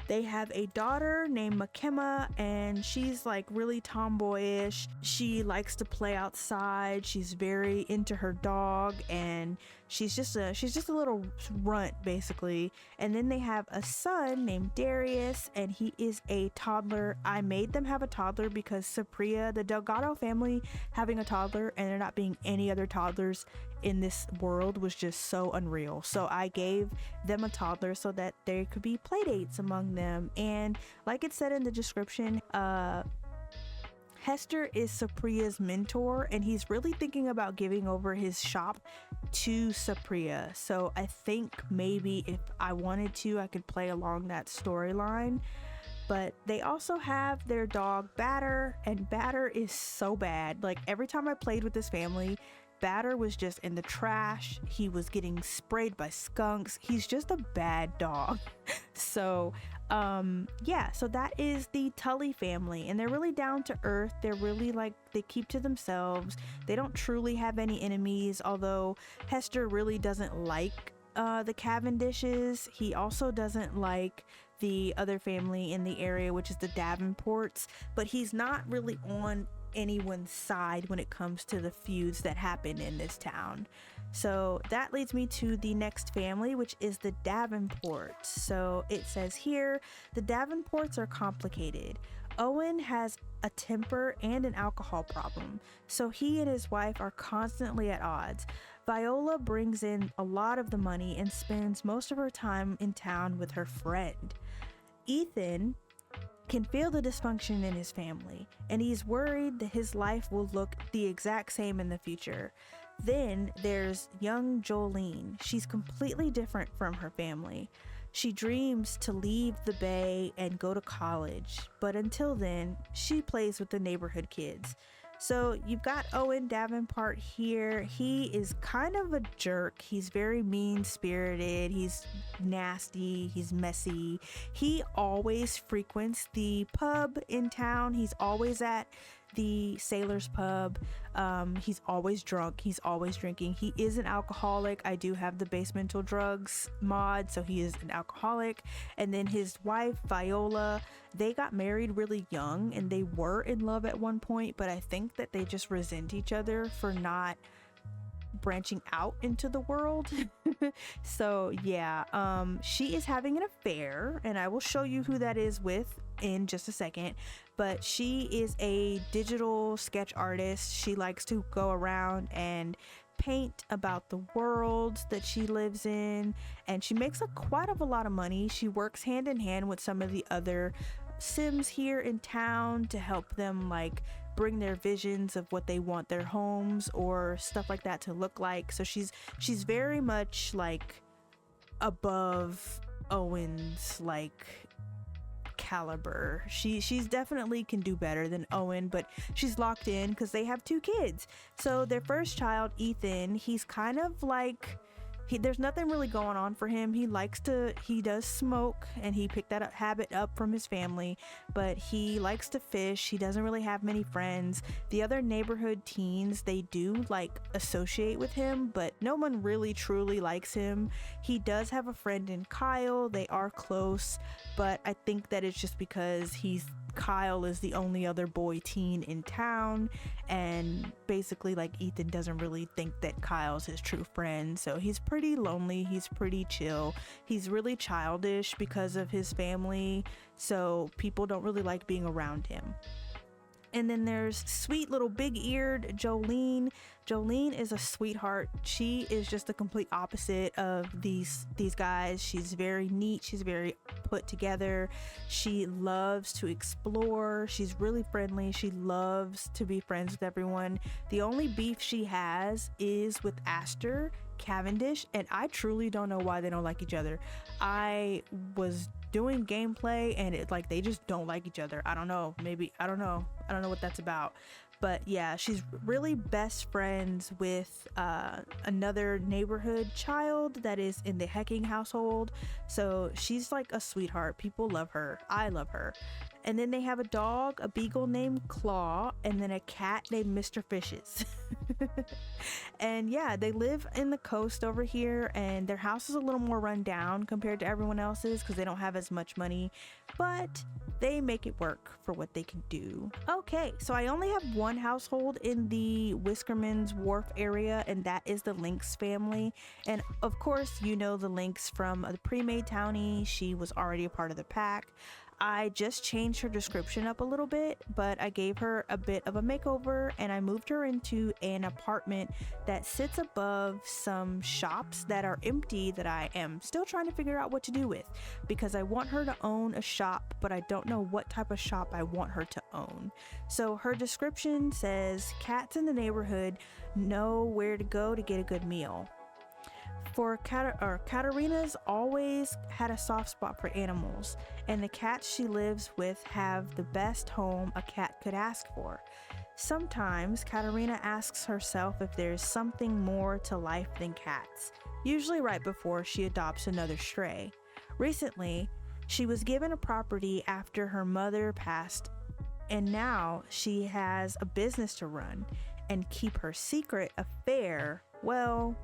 They have a daughter named Makema, and she's like really tomboyish. She likes to play outside. She's very into her dog, and she's just a little runt basically. And then they have a son named Darius, and he is a toddler. I made them have a toddler because Supriya, the Delgado family, having a toddler and there not being any other toddlers in this world was just so unreal. So I gave them a toddler so that there could be play dates among them. And like it said in the description, Hester is Supriya's mentor, and he's really thinking about giving over his shop to Supriya. So I think maybe if I wanted to, I could play along that storyline. But they also have their dog Batter, and Batter is so bad. Like every time I played with this family, Batter was just in the trash. He was getting sprayed by skunks. He's just a bad dog. So yeah, so that is the Tully family, and they're really down to earth. They're really like, they keep to themselves. They don't truly have any enemies, although Hester really doesn't like the Cavendishes. He also doesn't like the other family in the area, which is the Davenports, but he's not really on anyone's side when it comes to the feuds that happen in this town. So that leads me to the next family, which is the Davenports. So it says here, the Davenports are complicated. Owen has a temper and an alcohol problem, so he and his wife are constantly at odds. Viola brings in a lot of the money and spends most of her time in town with her friend. Ethan can feel the dysfunction in his family, and he's worried that his life will look the exact same in the future. Then there's young Jolene. She's completely different from her family. She dreams to leave the Bay and go to college, but until then, she plays with the neighborhood kids. So you've got Owen Davenport here. He is kind of a jerk. He's very mean-spirited. He's nasty. He's messy. He always frequents the pub in town. He's always at the Sailor's Pub. He's always drunk. He's always drinking. He is an alcoholic. I do have the Basemental Drugs mod, so he is an alcoholic. And then his wife, Viola, they got married really young, and they were in love at one point, but I think that they just resent each other for not branching out into the world. So yeah, she is having an affair, and I will show you who that is with in just a second. But she is a digital sketch artist. She likes to go around and paint about the world that she lives in, and she makes quite a lot of money. She works hand in hand with some of the other Sims here in town to help them like bring their visions of what they want their homes or stuff like that to look like. So she's very much like above Owen's like caliber. She's definitely can do better than Owen, but she's locked in because they have 2 kids. So their first child, Ethan, he's kind of like there's nothing really going on for him. He does smoke, and he picked that habit up from his family, but he likes to fish. He doesn't really have many friends. The other neighborhood teens, they do like associate with him, but no one really truly likes him. He does have a friend in Kyle. They are close, but I think that it's just because Kyle is the only other boy teen in town, and basically like Ethan doesn't really think that Kyle's his true friend, so he's pretty lonely. He's pretty chill. He's really childish because of his family, so people don't really like being around him. And then there's sweet little big-eared Jolene. Jolene is a sweetheart. She is just the complete opposite of these guys. She's very neat. She's very put together. She loves to explore. She's really friendly. She loves to be friends with everyone. The only beef she has is with Aster Cavendish, and I truly don't know why they don't like each other. I was doing gameplay and it like they just don't like each other. I don't know, I don't know what that's about. But yeah, she's really best friends with another neighborhood child that is in the Hecking household. So she's like a sweetheart. People love her. I love her. And then they have a dog, a beagle named Claw, and then a cat named Mr. Fishes. And yeah, they live in the coast over here, and their house is a little more run down compared to everyone else's because they don't have as much money, but they make it work for what they can do. Okay, so I only have one household in the Whiskerman's Wharf area, and that is the Lynx family. And of course, you know the Lynx from the pre-made townie. She was already a part of the pack. I just changed her description up a little bit, but I gave her a bit of a makeover, and I moved her into an apartment that sits above some shops that are empty that I am still trying to figure out what to do with, because I want her to own a shop, but I don't know what type of shop I want her to own. So her description says, cats in the neighborhood know where to go to get a good meal. For Katarina's always had a soft spot for animals, and the cats she lives with have the best home a cat could ask for. Sometimes Katarina asks herself if there's something more to life than cats, usually right before she adopts another stray. Recently, she was given a property after her mother passed, and now she has a business to run and keep her secret affair, well,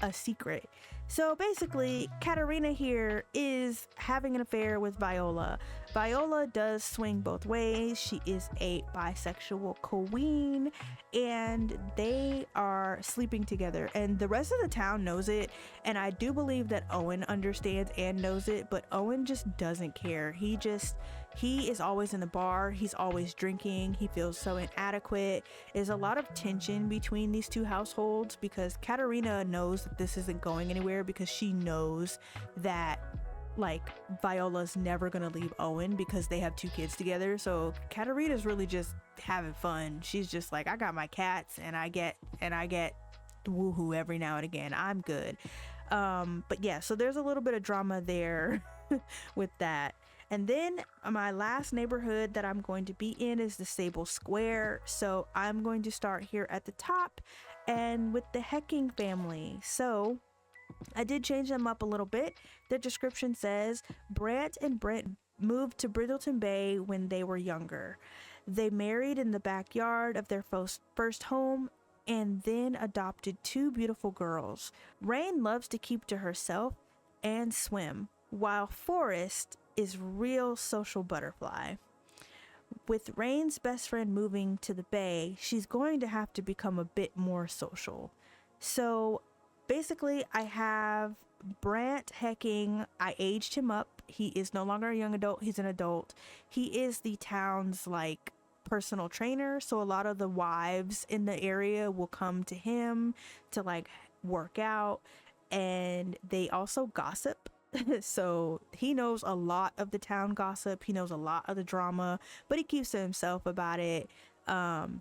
a secret. So basically, Katarina here is having an affair with Viola. Viola does swing both ways. She is a bisexual queen, and they are sleeping together, and the rest of the town knows it, and I do believe that Owen understands and knows it, but Owen just doesn't care. He is always in the bar. He's always drinking. He feels so inadequate. There's a lot of tension between these two households because Katarina knows that this isn't going anywhere because she knows that like Viola's never gonna leave Owen because they have 2 kids together. So Katarina's really just having fun. She's just like, I got my cats and I get woohoo every now and again. I'm good. But yeah, so there's a little bit of drama there with that. And then my last neighborhood that I'm going to be in is the Sable Square. So I'm going to start here at the top and with the Hecking family. So I did change them up a little bit. Their description says, Brant and Brent moved to Brindleton Bay when they were younger. They married in the backyard of their first home and then adopted 2 beautiful girls. Rain loves to keep to herself and swim, while Forrest is real social butterfly. With Rain's best friend moving to the bay, she's going to have to become a bit more social. So basically I have Brant Hecking. I aged him up. He is no longer a young adult. He's an adult. He is the town's like personal trainer, so a lot of the wives in the area will come to him to like work out, and they also gossip. So he knows a lot of the town gossip, he knows a lot of the drama, but he keeps to himself about it.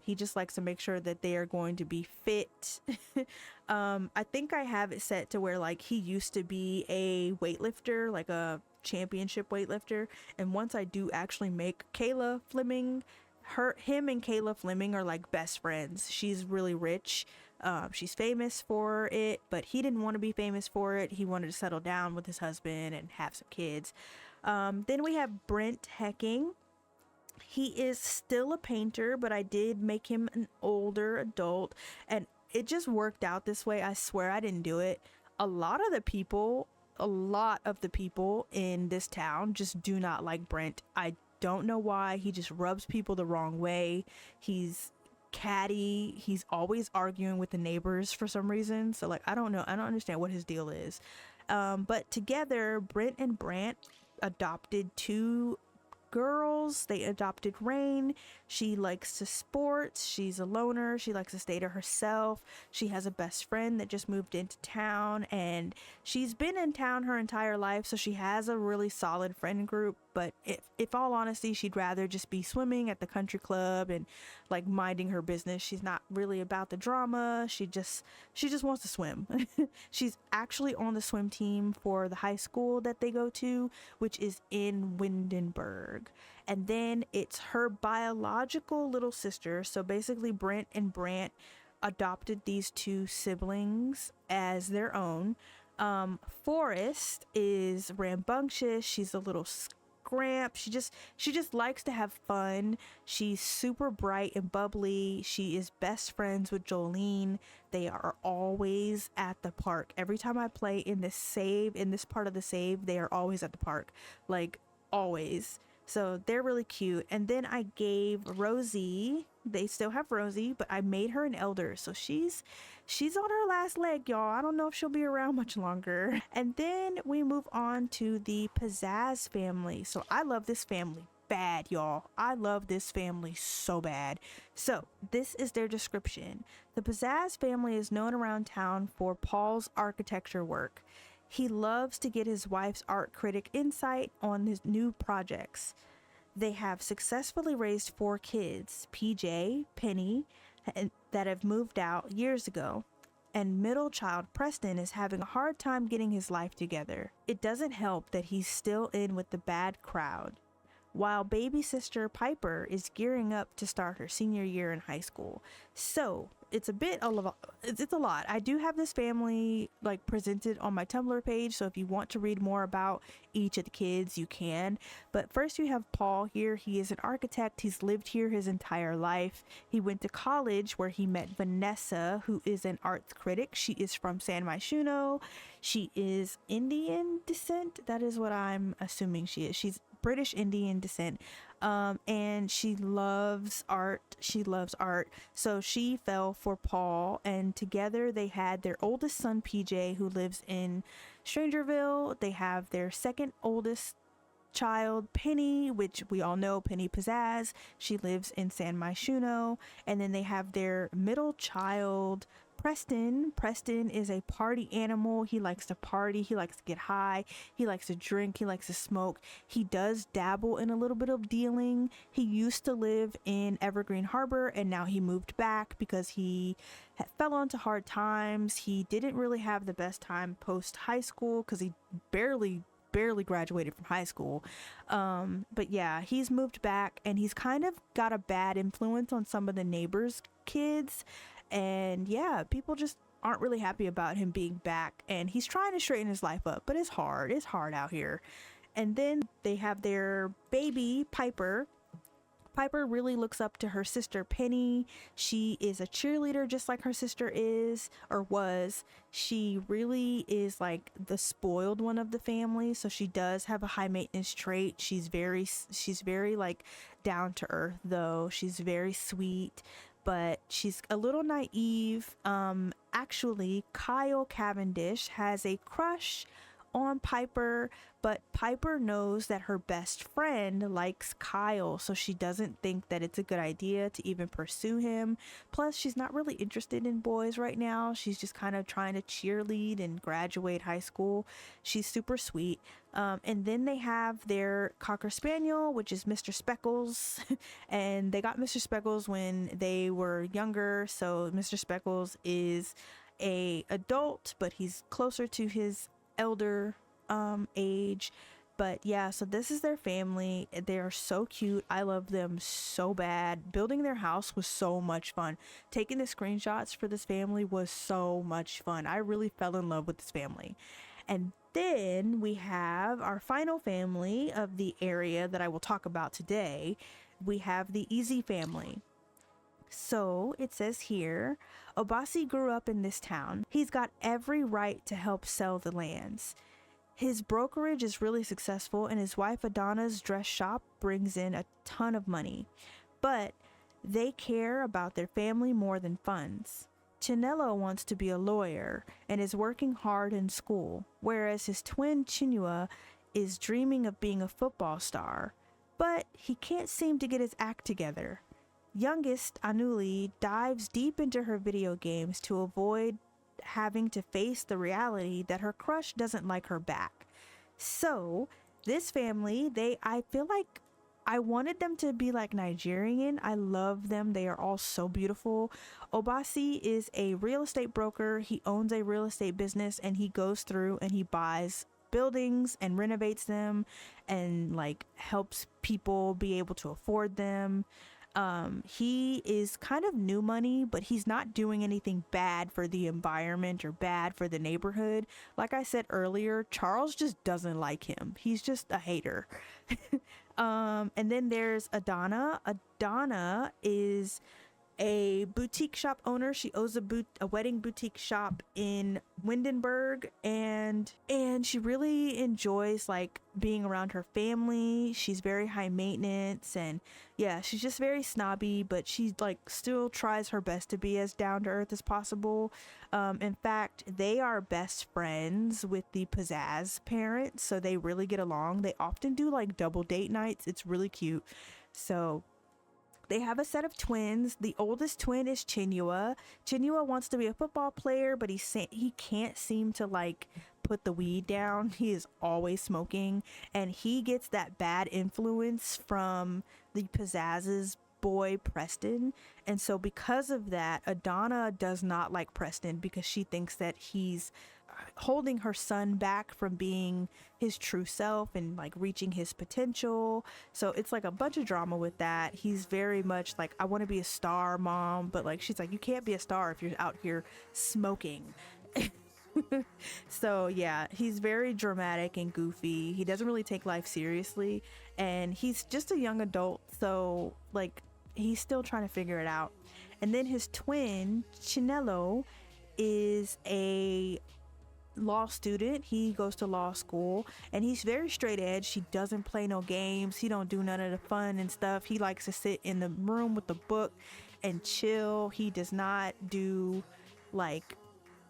He just likes to make sure that they are going to be fit. I think I have it set to where like he used to be a weightlifter, like a championship weightlifter, and once I do actually make Kayla Fleming, him and Kayla Fleming are like best friends. She's really rich. She's famous for it, but he didn't want to be famous for it. He wanted to settle down with his husband and have some kids. Then we have Brent Hecking. He is still a painter, but I did make him an older adult, and it just worked out this way. I swear I didn't do it. A lot of the people in this town just do not like Brent. I don't know why. He just rubs people the wrong way. He's catty. He's always arguing with the neighbors for some reason. So like, I don't know. I don't understand what his deal is. But together, Brent and Brant adopted 2 girls. They adopted Rain. She likes to sports. She's a loner. She likes to stay to herself. She has a best friend that just moved into town, and she's been in town her entire life, so she has a really solid friend group. But if all honesty, she'd rather just be swimming at the country club and like minding her business. She's not really about the drama. She just wants to swim. She's actually on the swim team for the high school that they go to, which is in Windenburg. And then it's her biological little sister. So basically Brent and Brant adopted these 2 siblings as their own. Forrest is rambunctious. She's a little scramp. She just likes to have fun. She's super bright and bubbly. She is best friends with Jolene. They are always at the park. Every time I play in this part of the save, they are always at the park, like always. So they're really cute. And then I gave Rosie, they still have Rosie, but I made her an elder. So she's on her last leg, y'all. I don't know if she'll be around much longer. And then we move on to the Pizzazz family. So I love this family bad, y'all. I love this family so bad. So this is their description. The Pizzazz family is known around town for Paul's architecture work. He loves to get his wife's art critic insight on his new projects. They have successfully raised 4 kids, PJ, Penny, that have moved out years ago, and middle child Preston is having a hard time getting his life together. It doesn't help that he's still in with the bad crowd, while baby sister Piper is gearing up to start her senior year in high school. So it's a lot. I do have this family like presented on my Tumblr page, so if you want to read more about each of the kids, you can. But first we have Paul here. He is an architect. He's lived here his entire life. He went to college where he met Vanessa, who is an arts critic. She is from San Myshuno. She is Indian descent. That is what I'm assuming she is. She's British Indian descent. And she loves art. So she fell for Paul, and together they had their oldest son PJ, who lives in Strangerville. They have their second oldest child Penny, which we all know, Penny Pizzazz. She lives in San Myshuno. And then they have their middle child Preston. Preston is a party animal. He likes to party. He likes to get high. He likes to drink. He likes to smoke. He does dabble in a little bit of dealing. He used to live in Evergreen Harbor, and now he moved back because he fell onto hard times. He didn't really have the best time post high school because he barely graduated from high school. But yeah, he's moved back, and he's kind of got a bad influence on some of the neighbors' kids. And yeah, people just aren't really happy about him being back, and he's trying to straighten his life up, but it's hard out here. And then they have their baby Piper. Piper really looks up to her sister Penny. She is a cheerleader just like her sister is, or was. She really is like the spoiled one of the family, so she does have a high maintenance trait. She's very like down to earth though. She's very sweet, but she's a little naive. Actually, Kyle Cavendish has a crush on Piper, but Piper knows that her best friend likes Kyle, so she doesn't think that it's a good idea to even pursue him. Plus, she's not really interested in boys right now. She's just kind of trying to cheerlead and graduate high school. She's super sweet. And then they have their Cocker Spaniel, which is Mr. Speckles. And they got Mr. Speckles when they were younger, so Mr. Speckles is a adult, but he's closer to his elder age. But yeah, so this is their family. They are so cute. I love them so bad. Building their house was so much fun. Taking the screenshots for this family was so much fun. I really fell in love with this family. And then we have our final family of the area that I will talk about today. We have the Easy family. So it says here, Obasi grew up in this town. He's got every right to help sell the lands. His brokerage is really successful, and his wife Adana's dress shop brings in a ton of money. But they care about their family more than funds. Chinelo wants to be a lawyer and is working hard in school, whereas his twin Chinua is dreaming of being a football star. But he can't seem to get his act together. Youngest Anuli dives deep into her video games to avoid having to face the reality that her crush doesn't like her back. So this family, I feel like I wanted them to be like Nigerian. I love them. They are all so beautiful. Obasi is a real estate broker. He owns a real estate business, and he goes through and he buys buildings and renovates them and like helps people be able to afford them. He is kind of new money, but he's not doing anything bad for the environment or bad for the neighborhood. Like I said earlier, Charles just doesn't like him. He's just a hater. And then there's Adana. Adana is a boutique shop owner. She owns a wedding boutique shop in Windenburg, and she really enjoys like being around her family. She's very high maintenance, and yeah, she's just very snobby, but she like still tries her best to be as down to earth as possible. In fact, they are best friends with the Pizzazz parents, so they really get along. They often do like double date nights. It's really cute. So they have a set of twins. The oldest twin is Chinua. Chinua wants to be a football player, but he can't seem to like put the weed down. He is always smoking, and he gets that bad influence from the Pizzazz's boy Preston. And so because of that, Adana does not like Preston because she thinks that he's holding her son back from being his true self and like reaching his potential. So it's like a bunch of drama with that. He's very much like, I want to be a star, mom, but like she's like, you can't be a star if you're out here smoking. So yeah, he's very dramatic and goofy. He doesn't really take life seriously, and he's just a young adult, so like he's still trying to figure it out. And then his twin Chinelo is a law student. He goes to law school, and he's very straight edge. He doesn't play no games. He don't do none of the fun and stuff. He likes to sit in the room with the book and chill. He does not do like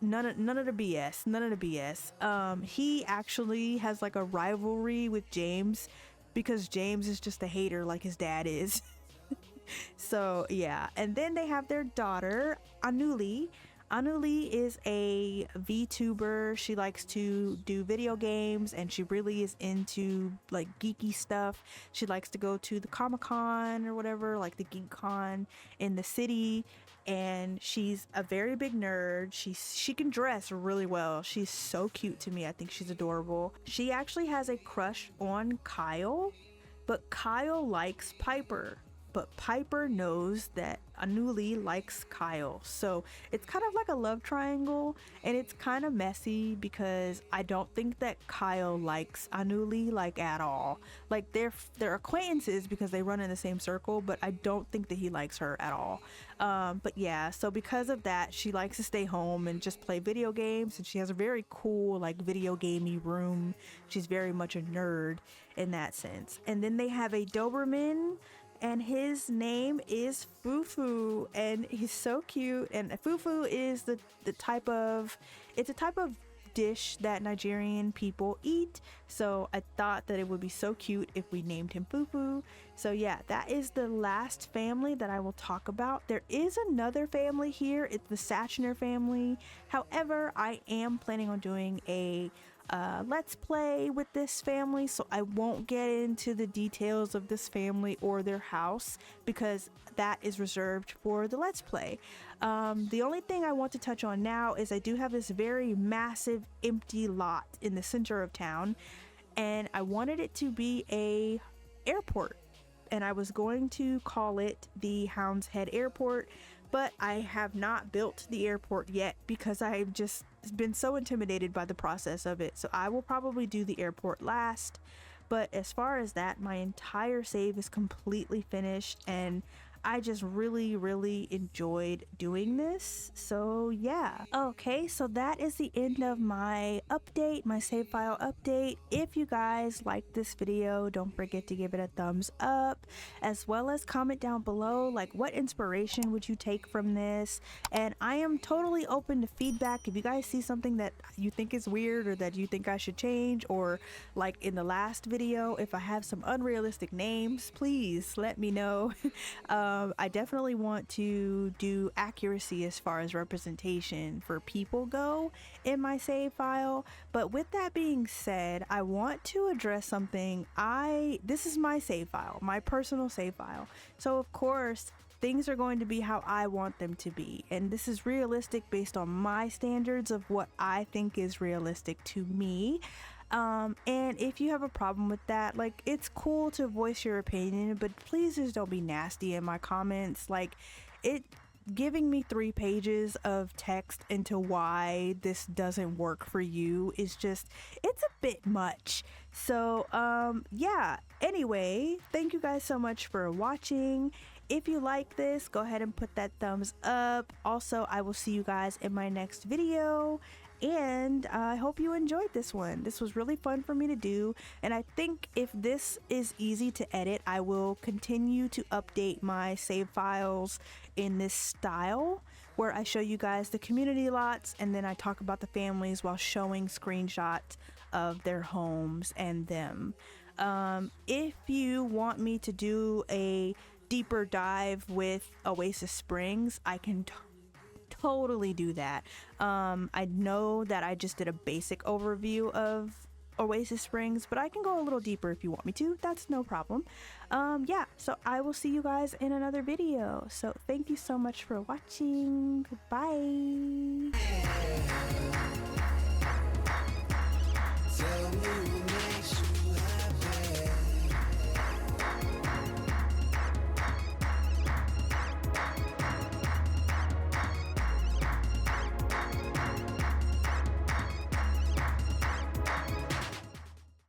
none of the BS. He actually has like a rivalry with James because James is just a hater like his dad is. So yeah, and then they have their daughter Anuli. Anuli is a VTuber. She likes to do video games, and she really is into like geeky stuff. She likes to go to the Comic-Con or whatever, like the Geek Con in the city, and she's a very big nerd. She can dress really well. She's so cute to me. I think she's adorable. She actually has a crush on Kyle, but Kyle likes Piper. But Piper knows that Anuli likes Kyle. So it's kind of like a love triangle, and it's kind of messy because I don't think that Kyle likes Anuli like at all. Like they're acquaintances because they run in the same circle, but I don't think that he likes her at all. But yeah, so because of that, she likes to stay home and just play video games, and she has a very cool like video gamey room. She's very much a nerd in that sense. And then they have a Doberman, and his name is Fufu, and he's so cute. And Fufu is it's a type of dish that Nigerian people eat. So I thought that it would be so cute if we named him Fufu. So yeah, that is the last family that I will talk about. There is another family here. It's the Satchner family. However, I am planning on doing a let's play with this family, so I won't get into the details of this family or their house because that is reserved for the let's play. The only thing I want to touch on now is I do have this very massive empty lot in the center of town, and I wanted it to be a airport, and I was going to call it the Hounds Head Airport, but I have not built the airport yet because I've just been so intimidated by the process of it. So I will probably do the airport last. But as far as that, my entire save is completely finished, and I just really enjoyed doing this. So yeah. Okay, so that is the end of my update, my save file update. If you guys like this video, don't forget to give it a thumbs up, as well as comment down below like what inspiration would you take from this. And I am totally open to feedback. If you guys see something that you think is weird or that you think I should change, or like in the last video, if I have some unrealistic names, please let me know. I definitely want to do accuracy as far as representation for people go in my save file. But with that being said, I want to address something. This is my save file, my personal save file. So of course, things are going to be how I want them to be. And this is realistic based on my standards of what I think is realistic to me. And if you have a problem with that, like, it's cool to voice your opinion, but please just don't be nasty in my comments. Like, giving me 3 pages of text into why this doesn't work for you is just, it's a bit much. So yeah, anyway, thank you guys so much for watching. If you like this, go ahead and put that thumbs up. Also, I will see you guys in my next video, and I hope you enjoyed this one. This was really fun for me to do, and I think if this is easy to edit, I will continue to update my save files in this style where I show you guys the community lots and then I talk about the families while showing screenshots of their homes and them. If you want me to do a deeper dive with Oasis Springs, I can totally do that. I know that I just did a basic overview of Oasis Springs, but I can go a little deeper if you want me to. That's no problem. Yeah, so I will see you guys in another video. So thank you so much for watching. Goodbye.